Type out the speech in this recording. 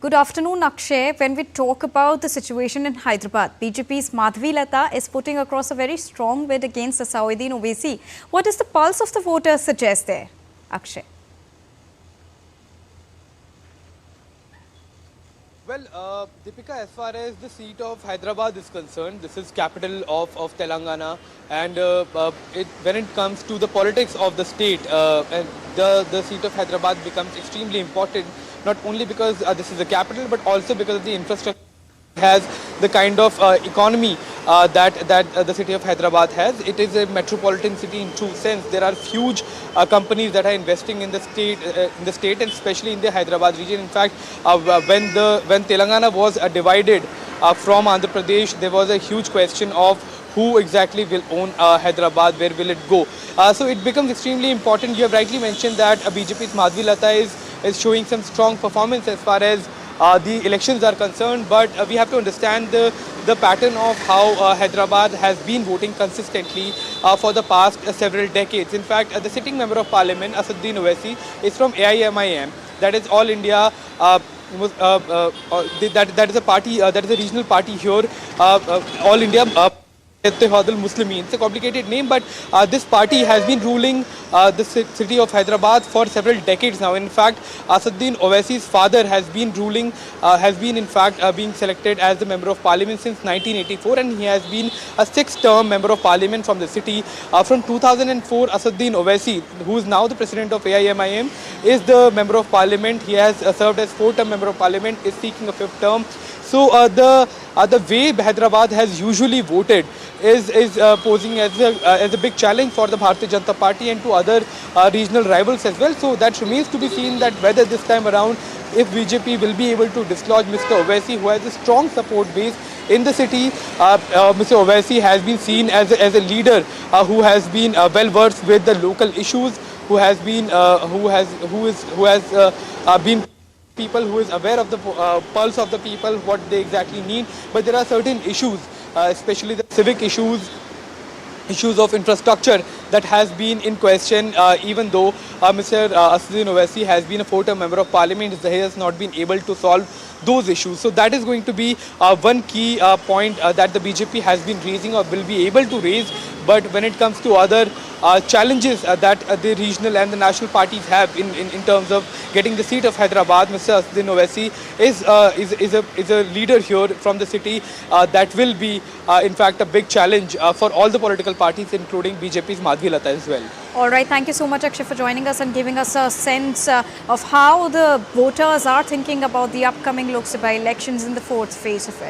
Good afternoon, Akshay. When we talk about the situation in Hyderabad, BJP's Madhavi Lata is putting across a very strong bid against Asauddin Owaisi. What does the pulse of the voters suggest there, Akshay? Well, Deepika, as far as the seat of Hyderabad is concerned, this is capital of Telangana, and when it comes to the politics of the state, and the seat of Hyderabad becomes extremely important, not only because this is the capital, but also because of the infrastructure has the kind of economy that the city of Hyderabad has. It is a metropolitan city in true sense. There are huge companies that are investing in the state, and especially in the Hyderabad region. In fact, when Telangana was divided from Andhra Pradesh, there was a huge question of who exactly will own Hyderabad, where will it go? So it becomes extremely important. You have rightly mentioned that BJP's Madhavi Lata is showing some strong performance as far as the elections are concerned, but we have to understand the pattern of how Hyderabad has been voting consistently for the past several decades. In fact, the sitting member of parliament, Asauddin Owaisi, is from AIMIM, that is All India. That is a party, that is a regional party here, All India Ittihad al-Muslimin. It's a complicated name, but this party has been ruling the city of Hyderabad for several decades now. In fact, Asauddin Owaisi's father has been ruling, being selected as the member of parliament since 1984, and he has been a sixth-term member of parliament from the city. From 2004, Asauddin Owaisi, who is now the president of AIMIM, is the member of parliament. He has served as four-term member of parliament, is seeking a fifth term. So the way Hyderabad has usually voted is posing as a big challenge for the Bharatiya Janata Party and to other regional rivals as well. So that remains to be seen, that whether this time around, if BJP will be able to dislodge Mr. Owaisi, who has a strong support base in the city. Mr. Owaisi has been seen as a leader who has been well versed with the local issues, who has been people, who is aware of the pulse of the people, what they exactly need. But there are certain issues, especially the civic issues of infrastructure, that has been in question, even though Mr. Asauddin Owaisi has been a four-term member of parliament. He has not been able to solve those issues. So that is going to be one key point that the BJP has been raising or will be able to raise. But when it comes to other challenges that the regional and the national parties have in terms of getting the seat of Hyderabad, Mr. Asauddin Owaisi is a leader here from the city that will be in fact a big challenge for all the political parties, including BJP's Madhavi Lata as well. All right, thank you so much, Akshay, for joining us and giving us a sense of how the voters are thinking about the upcoming Lok Sabha elections in the fourth phase of it.